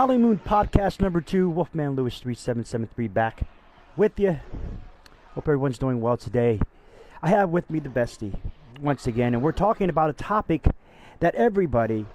Howling Moon podcast number 2, Wolfman Lewis 3773 back with you. Hope everyone's doing well today. I have with me the bestie once again, and we're talking about a topic that everybody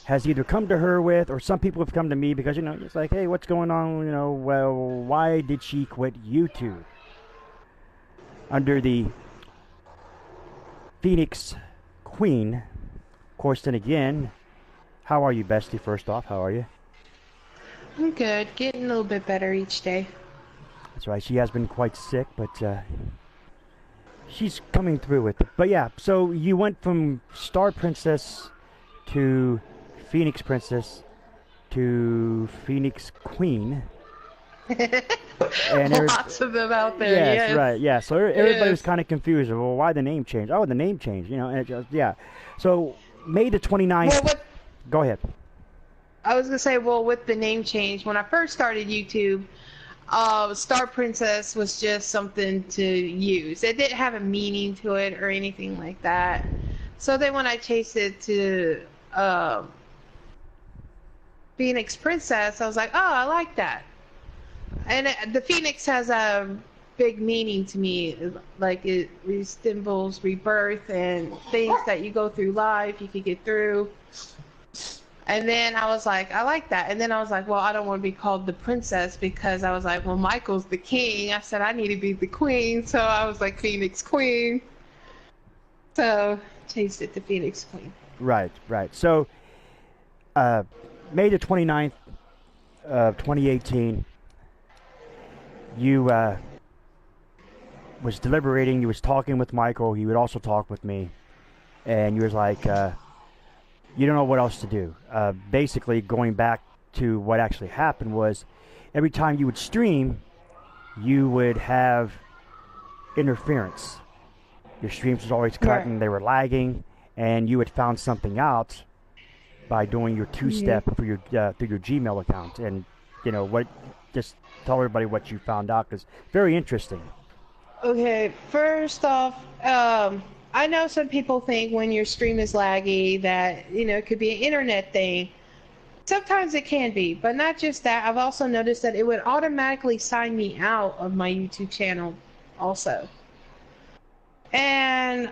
has either come to her with, or some people have come to me because, it's like, hey, what's going on? Well, why did she quit YouTube? Under the Phoenix Queen, of course. Then again, how are you, bestie? First off, how are you? I'm good. Getting a little bit better each day. That's right. She has been quite sick, but she's coming through with it. But yeah, so you went from Star Princess to Phoenix Princess to Phoenix Queen. And lots of them out there. Yes, right. Yeah. So everybody was kind of confused. Well, why the name change? Oh, the name change. And it just, yeah. So May the 29th. Well, go ahead. I was gonna say, well, with the name change, when I first started YouTube, Star Princess was just something to use. It didn't have a meaning to it or anything like that. So then when I changed it to Phoenix Princess, I was like, oh, I like that. And the Phoenix has a big meaning to me. Like, it resembles rebirth and things that you go through life, you could get through. And then I was like, I like that. And then I was like, well, I don't want to be called the princess, because I was like, well, Michael's the king. I said, I need to be the queen. So I was like, Phoenix Queen. So changed it to Phoenix Queen. Right. So May the 29th of 2018, you was deliberating. You was talking with Michael. He would also talk with me. And you was like, you don't know what else to do. Basically, going back to what actually happened was, every time you would stream, you would have interference. Your streams was always cutting, they were lagging, and you had found something out by doing your two-step through your Gmail account. And just tell everybody what you found out, because very interesting. Okay, first off, I know some people think when your stream is laggy that, it could be an internet thing. Sometimes it can be, but not just that. I've also noticed that it would automatically sign me out of my YouTube channel also. And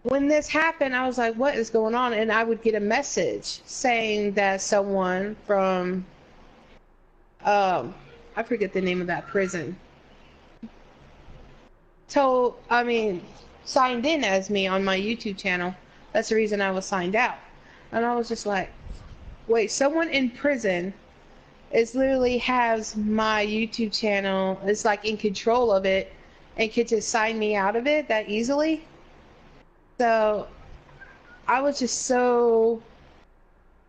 when this happened, I was like, what is going on? And I would get a message saying that someone from, I forget the name of that prison, signed in as me on my YouTube channel. That's the reason I was signed out. And I was just like, wait, someone in prison literally has my YouTube channel, is like in control of it, and could just sign me out of it that easily? So I was just so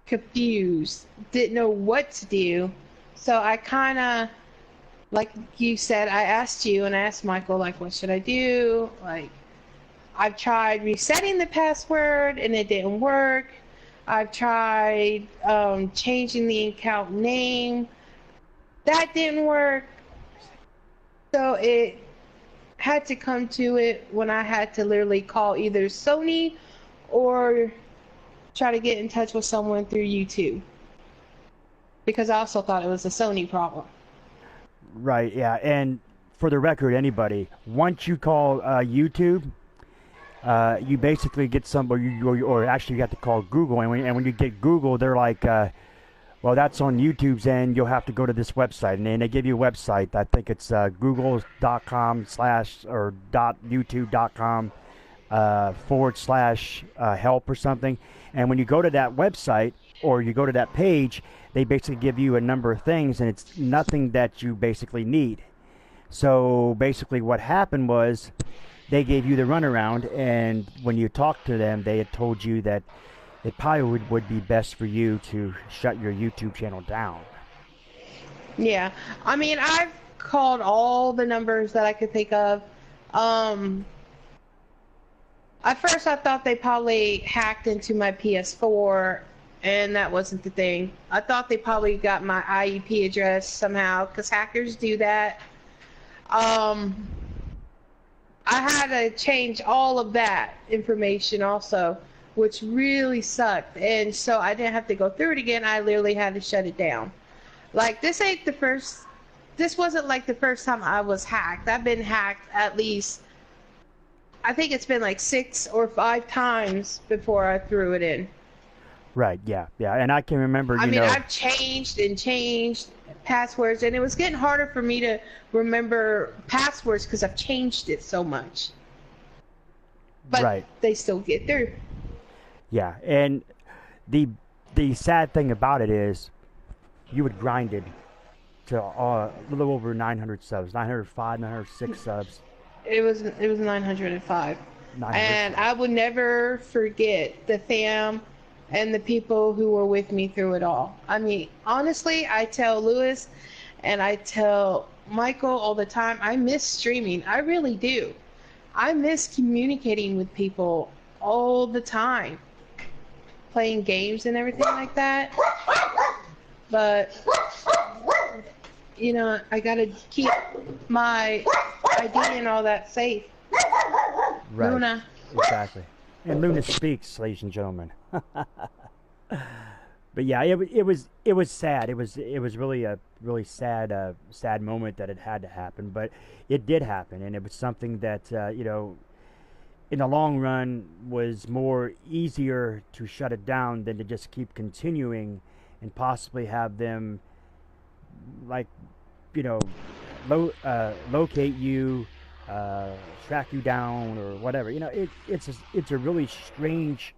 confused, didn't know what to do. So I kind of, like you said, I asked you and I asked Michael, like, what should I do? Like, I've tried resetting the password and it didn't work. I've tried changing the account name. That didn't work. So it had to come to it when I had to literally call either Sony or try to get in touch with someone through YouTube, because I also thought it was a Sony problem. Right, yeah. And for the record, anybody, once you call YouTube, you basically get somebody, or actually you have to call Google, and when you get Google, they're like, well, that's on YouTube's end, you'll have to go to this website. And then they give you a website. I think it's google.com/youtube.com/help or something. And when you go to that website, or you go to that page, they basically give you a number of things, and it's nothing that you basically need. So basically what happened was, they gave you the runaround, and when you talked to them, they had told you that it probably would be best for you to shut your YouTube channel down. Yeah, I've called all the numbers that I could think of. At first I thought they probably hacked into my PS4, and that wasn't the thing. I thought they probably got my IEP address somehow, because hackers do that. I had to change all of that information also, which really sucked. And so I didn't have to go through it again. I literally had to shut it down. Like this ain't the first. This wasn't like the first time I was hacked. I've been hacked at least. I think it's been like 6 or 5 times before I threw it in. Right. Yeah. Yeah. And I can remember, I mean, I've changed and changed passwords, and it was getting harder for me to remember passwords because I've changed it so much. But right. they still get through. Yeah. And the the sad thing about it is, you would grind it to a little over 900 subs, 905, 906 subs. It was 905, 900 and subs. I would never forget the fam and the people who were with me through it all. I mean, honestly, I tell Lewis and I tell Michael all the time, I miss streaming. I really do. I miss communicating with people all the time, playing games and everything like that. But I gotta keep my ID and all that safe. Right. Luna. Exactly. And Luna speaks, ladies and gentlemen. But yeah, it was sad. It was really a really sad moment that it had to happen, but it did happen, and it was something that in the long run was more easier to shut it down than to just keep continuing and possibly have them, like, you know locate you, track you down or whatever. It's a really strange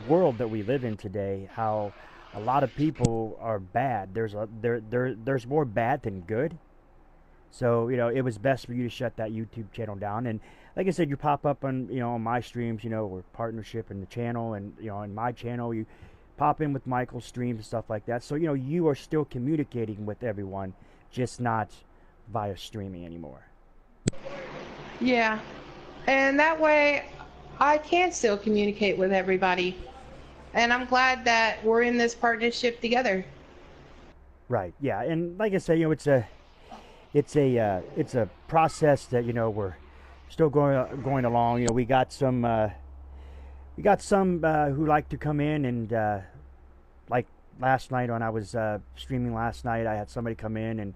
world that we live in today. How a lot of people are bad. There's more bad than good. So it was best for you to shut that YouTube channel down. And like I said, you pop up on my streams. We're partnership in the channel, and on my channel you pop in with Michael's streams and stuff like that. So you are still communicating with everyone, just not via streaming anymore. Yeah. And that way I can still communicate with everybody. And I'm glad that we're in this partnership together. Right. Yeah. And like I said, it's a process that we're still going along. We got some who like to come in and like last night when I was streaming last night, I had somebody come in and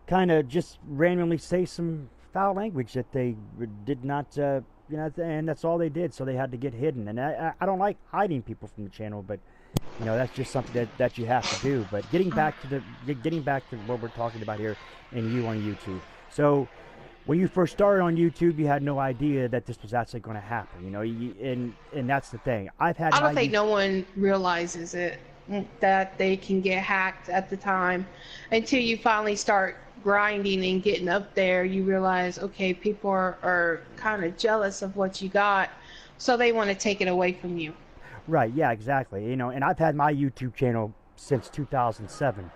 kind of just randomly say some foul language that they did not, and that's all they did. So they had to get hidden. And I don't like hiding people from the channel, but that's just something that you have to do. But getting back to what we're talking about here, and you on YouTube. So when you first started on YouTube, you had no idea that this was actually going to happen. And that's the thing. I don't think no one realizes it, that they can get hacked at the time, until you finally start grinding and getting up there. You realize, okay, people are kind of jealous of what you got, so they want to take it away from you. Right, yeah, exactly. And I've had my YouTube channel since 2007.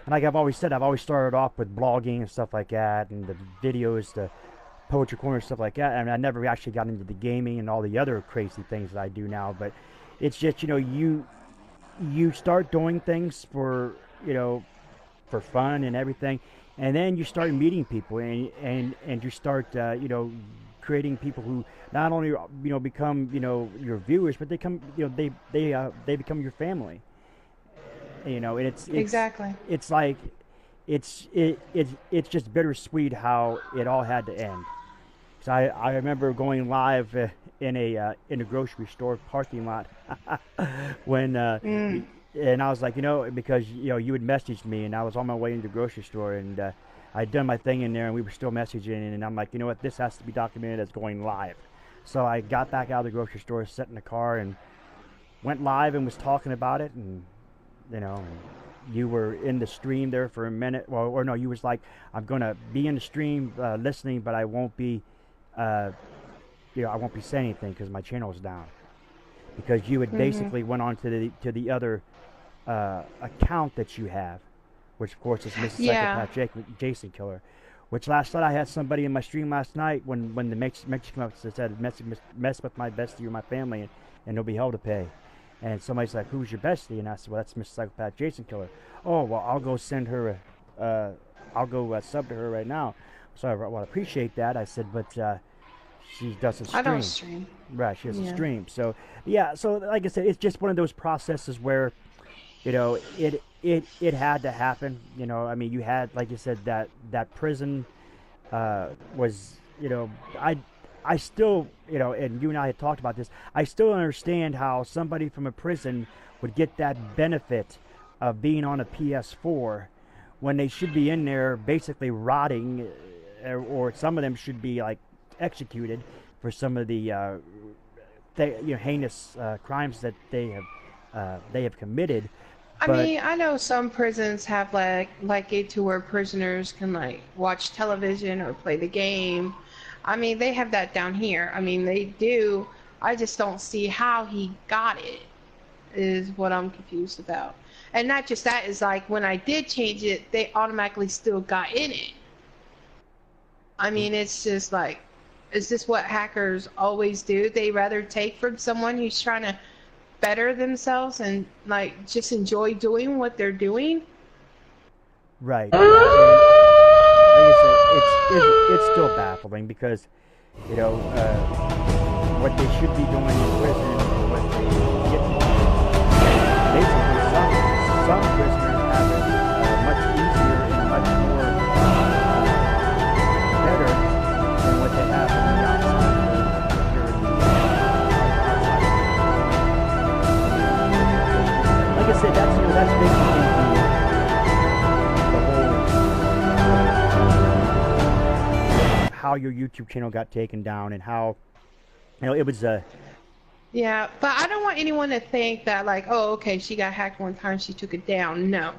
And like I've always said, I've always started off with blogging and stuff like that, and the videos, the Poetry Corner, stuff like that. I mean, I never actually got into the gaming and all the other crazy things that I do now. But it's just, you start doing things for fun and everything, and then you start meeting people, and you start creating people who not only become your viewers, but they come they become your family. And it's Exactly. it's like it's just bittersweet how it all had to end. 'Cause I remember going live in a grocery store parking lot when and I was like, because you had messaged me, and I was on my way into the grocery store, and I'd done my thing in there, and we were still messaging, and I'm like, what, this has to be documented as going live. So I got back out of the grocery store, sat in the car, and went live and was talking about it. And you were in the stream there for a minute. Well, or no, you was like, I'm gonna be in the stream listening, but I won't be I won't be saying anything because my channel is down. Because you had basically went on to the other account that you have, which of course is Mrs. Yeah. Psychopath Jason Killer. Which last night I had somebody in my stream last night when the Mexican came up and said, mess with my bestie or my family, and they'll be held to pay. And somebody's like, who's your bestie? And I said, well, that's Mrs. Psychopath Jason Killer. Oh, well, I'll go send her I'll go sub to her right now. So I appreciate that. I said, but she doesn't stream. I don't stream. Right, she doesn't stream. So yeah, so like I said, it's just one of those processes where it had to happen. You know, I mean, you had, like you said, that prison was, you know, I still, you know, and you and I had talked about this. I still understand how somebody from a prison would get that benefit of being on a PS4 when they should be in there basically rotting, or some of them should be like executed for some of the heinous crimes that they have committed. I But mean, I know some prisons have like it to where prisoners can like watch television or play the game. I mean, they have that down here. I mean, they do. I just don't see how he got it, is what I'm confused about. And not just that, is like when I did change it, they automatically still got in it. I mean, it's just like, is this what hackers always do? They rather take from someone who's trying to better themselves and like just enjoy doing what they're doing. right, yeah, and like I said, it's still baffling because, you know, what they should be doing in prison, what they get basically some prisoners have it much easier and much more better than what they have on the outside here in the outside. Like I said, that's basically how your YouTube channel got taken down and how, you know, it was Yeah, but I don't want anyone to think that like, oh, okay, she got hacked one time, she took it down. No,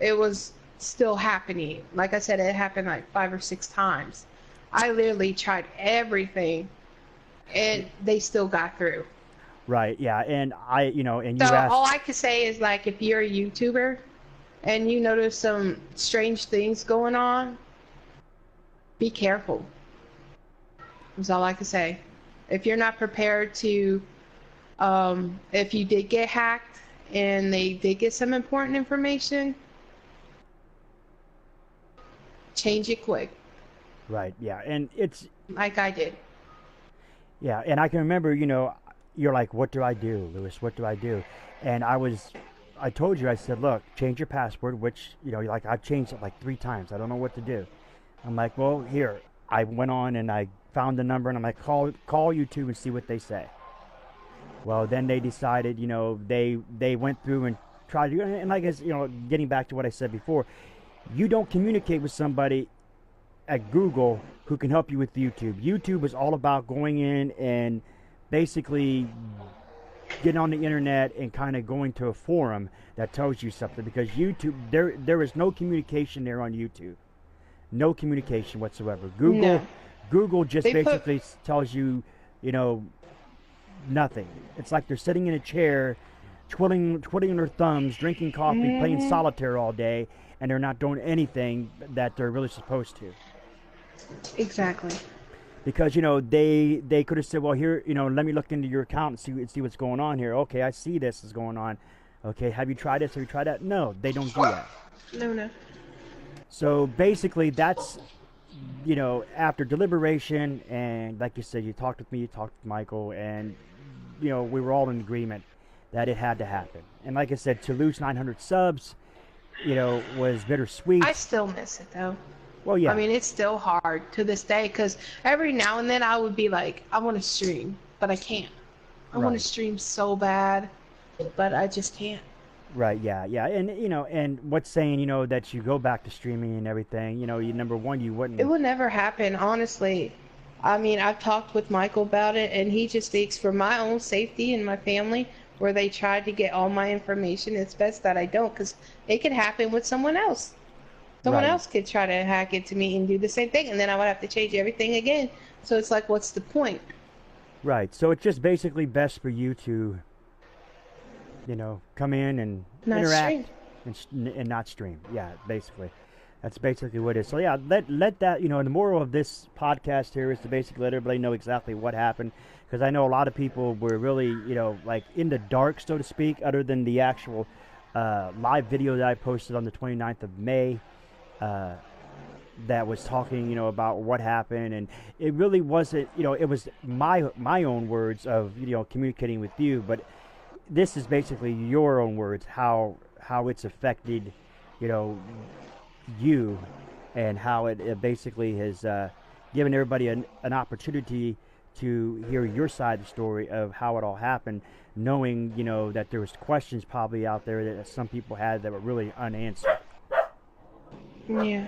it was still happening. Like I said, it happened like 5 or 6 times. I literally tried everything, and they still got through. right, yeah, and and So you asked. all I could say is like, if you're a YouTuber and you notice some strange things going on, be careful. That's all I can say. If you're not prepared to, if you did get hacked and they did get some important information, change it quick, Right, yeah, and it's like I did. yeah, and I can remember, you know, you're like, what do I do, Lewis? What do I do? And I told you, I said, look, change your password, which, you know, like I've changed it like 3 times. I don't know what to do. I'm like, well, here. I went on and I found the number and I'm like, call YouTube and see what they say. Well, then they decided, you know, they went through and tried to, and like, you know, getting back to what I said before, you don't communicate with somebody at Google who can help you with YouTube. YouTube is all about going in and basically getting on the internet and kind of going to a forum that tells you something, because YouTube, there is no communication there on YouTube. No communication whatsoever. No. Google just They put- basically tells you, you know, nothing. It's like they're sitting in a chair, twiddling their thumbs, drinking coffee, playing solitaire all day, and they're not doing anything that they're really supposed to. Exactly. Because, you know, they could have said, well, here, you know, let me look into your account and see what's going on here. Okay, I see this is going on. Okay, have you tried this? Have you tried that? No, they don't do that. No. So basically, that's, you know, after deliberation, and like you said, you talked with me, you talked with Michael, and, you know, we were all in agreement that it had to happen. And like I said, to lose 900 subs, you know, was bittersweet. I still miss it though. Well, yeah. I mean, it's still hard to this day, because every now and then I would be like, I want to stream, but I can't. I want Right. to stream so bad, but I just can't. Right, yeah, and you know, and what's saying, you know, that you go back to streaming and everything, you know, number one, you wouldn't. It would never happen, honestly. I mean, I've talked with Michael about it, and he just speaks for my own safety and my family, where they tried to get all my information. It's best that I don't, because it could happen with someone else. Someone Right. else could try to hack it to me and do the same thing, and then I would have to change everything again. So it's like, what's the point? Right, so it's just basically best for you to, you know, come in and Not interact stream. and not stream. Yeah, basically. That's basically what it is. So yeah, let that, you know, and the moral of this podcast here is to basically let everybody know exactly what happened, because I know a lot of people were really, you know, like in the dark, so to speak, other than the actual live video that I posted on the 29th of May that was talking, you know, about what happened. And it really wasn't, you know, it was my own words of, you know, communicating with you, but this is basically your own words, how how it's affected, you know, you, and how it basically has given everybody an opportunity to hear your side of the story of how it all happened, knowing, you know, that there was questions probably out there that some people had that were really unanswered. Yeah.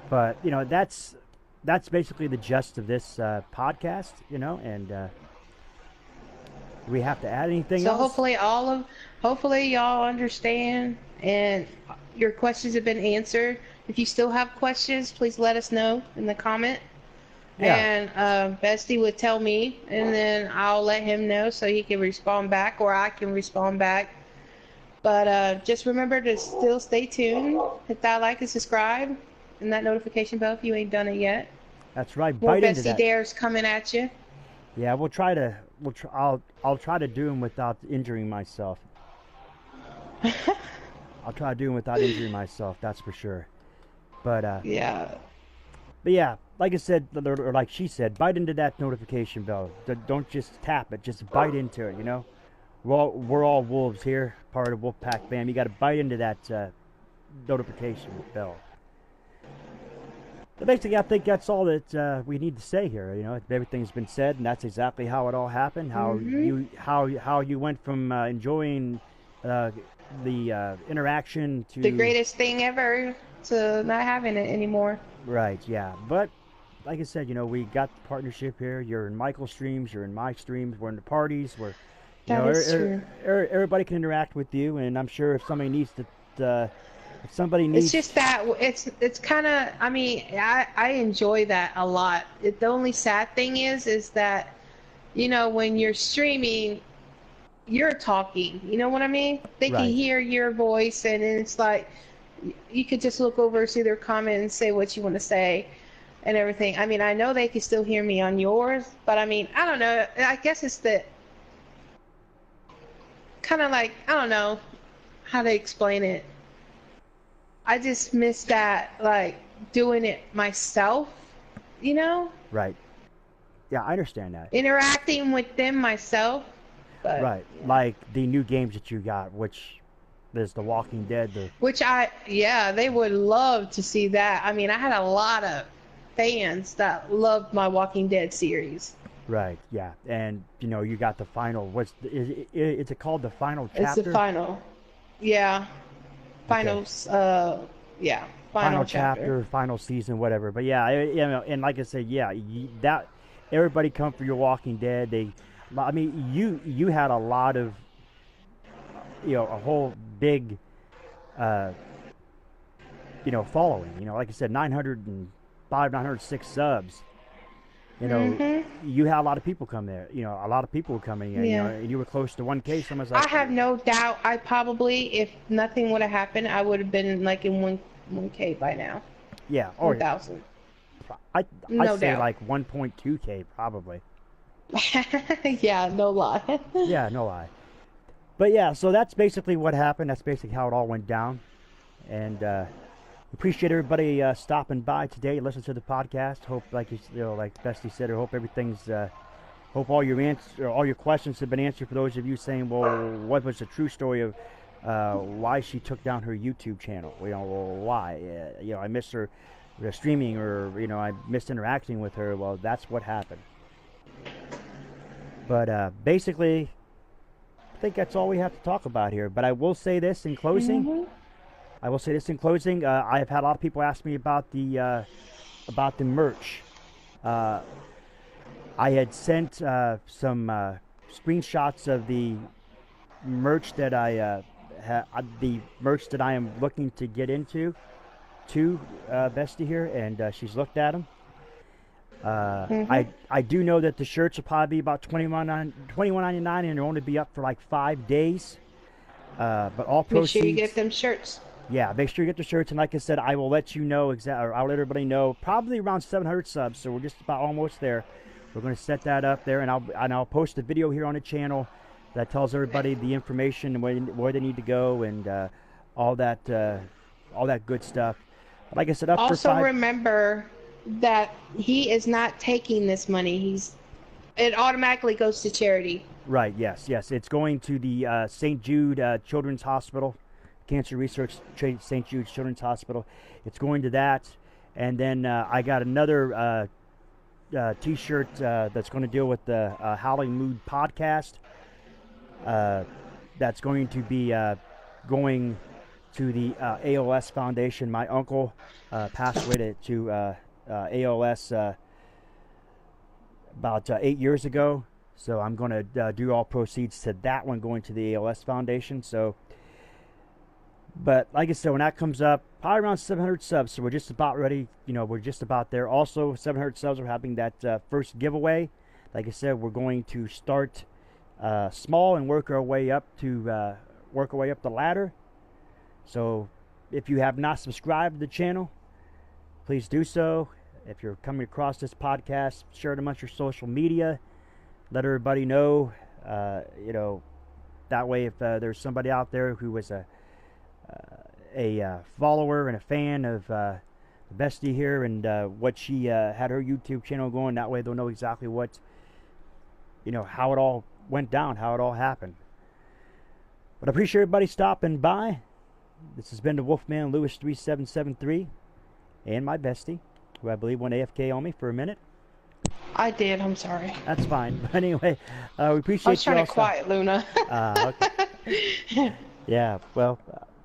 But, you know, that's basically the gist of this podcast, you know, and do we have to add anything So else? hopefully y'all understand and your questions have been answered. If you still have questions, please let us know in the comment. Yeah, And Bestie would tell me, and then I'll let him know so he can respond back, or I can respond back. But just remember to still stay tuned. Hit that like and subscribe, and that notification bell if you ain't done it yet. that's right. More Bite into Bestie that. Dares coming at you. Yeah, we'll try to. I'll try to do them without injuring myself. I'll try to do them without injuring myself. That's for sure. But Yeah. but yeah, like I said, or like she said, bite into that notification bell. Don't just tap it. Just bite into it. You know, we're all wolves here, part of Wolfpack fam. You got to bite into that notification bell. But basically, I think that's all that we need to say here. You know, everything's been said, and that's exactly how it all happened. How you went from enjoying the interaction to The greatest thing ever to not having it anymore. right, yeah. But like I said, you know, we got the partnership here. You're in Michael's streams, you're in my streams, we're in the parties. We're That is true. everybody can interact with you, and I'm sure if somebody needs to. If somebody It's needs, just that it's kind of, I mean, I enjoy that a lot. The only sad thing is that, you know, when you're streaming, you're talking. You know what I mean? They can right, hear your voice, and it's like you could just look over, see their comment, and say what you want to say, and everything. I mean, I know they can still hear me on yours, but I mean, I don't know. I guess it's the kind of like, I don't know how to explain it. I just miss that, like, doing it myself, you know? right. Yeah, I understand that. Interacting with them myself. But, Right, yeah. like the new games that you got, which there's The Walking Dead. Which yeah, they would love to see that. I mean, I had a lot of fans that loved my Walking Dead series. Right, yeah, and you know you got the final. Is it called the final chapter? It's the final. Yeah. Okay. Finals, yeah. Final Final chapter, final season, whatever. But yeah, you know, and like I said, yeah, that everybody come for your Walking Dead. I mean, you had a lot of, you know, a whole big, uh, you know, following. You know, like I said, 905, 906 subs. You know, you had a lot of people come there. You know, a lot of people were coming in. You know, Yeah. and you were close to 1K. Someone's I like, have no doubt I probably, if nothing would have happened, I would have been like in 1K by now. yeah, or 1,000. I'd No say doubt. like 1.2K probably. Yeah, no lie. Yeah, no lie. But yeah, so that's basically what happened. That's basically how it all went down. And appreciate everybody stopping by today, listen to the podcast. Hope, like you know, like Bestie said, I hope everything's. Hope all all your questions have been answered. For those of you saying, well, what was the true story of why she took down her YouTube channel? You know, well, why? You know, I missed her streaming, or you know, I missed interacting with her. Well, that's what happened. But basically, I think that's all we have to talk about here. But I will say this in closing. I will say this in closing. I have had a lot of people ask me about the merch. I had sent some screenshots of the merch that the merch that I am looking to get into to Bestie here, and she's looked at them. I do know that the shirts will probably be about $21.99, and they'll only be up for like 5 days. But all Make proceeds. sure you get them shirts. Yeah, make sure you get the shirts, and like I said, I will let you know or I'll let everybody know. Probably around 700 subs, so we're just about almost there. We're going to set that up there, and I'll post a video here on the channel that tells everybody the information and where they need to go, and all that good stuff. Like I said, up Also for 5. remember that he is not taking this money. It automatically goes to charity. Right. Yes. Yes. It's going to the St. Jude Children's Hospital. Cancer Research St. Jude's Children's Hospital. It's going to that. And then I got another T-shirt that's going to deal with the Howling Mood podcast. That's going to be going to the ALS Foundation. My uncle passed away to ALS about 8 years ago. So I'm going to do all proceeds to that one going to the ALS Foundation. So, but like I said, when that comes up, probably around 700 subs. So we're just about ready. You know, we're just about there. Also, 700 subs, we're having that first giveaway. Like I said, we're going to start small and work our way up the ladder. So if you have not subscribed to the channel, please do so. If you're coming across this podcast, share it amongst your social media. Let everybody know. You know, that way if there's somebody out there who is a follower and a fan of the bestie here and what she had her YouTube channel going, that way they'll know exactly what, you know, how it all went down, how it all happened. But I appreciate everybody stopping by. This has been the Wolfman Lewis 3773 and my bestie, who I believe went AFK on me for a minute. I did. I'm sorry. That's fine. But anyway, we appreciate you. I was trying to quiet Luna. Okay. Yeah. Well,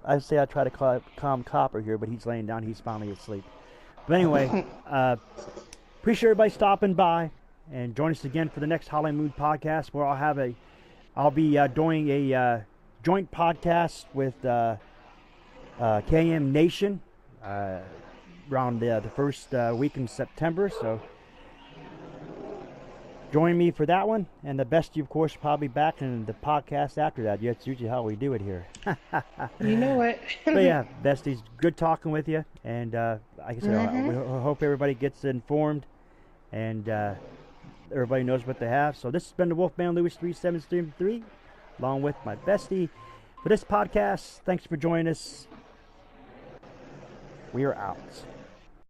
I say I try to calm Copper here, but he's laying down. He's finally asleep. But anyway, appreciate everybody stopping by, and join us again for the next Howling Mood podcast, where I'll be doing a joint podcast with KM Nation around the first week in September. So join me for that one, and the bestie, of course, probably back in the podcast after that. That's usually how we do it here. You know it. But yeah, besties, good talking with you, and like I said, we hope everybody gets informed, and everybody knows what they have. So this has been the Wolfman Lewis 3773, along with my bestie for this podcast. Thanks for joining us. We are out.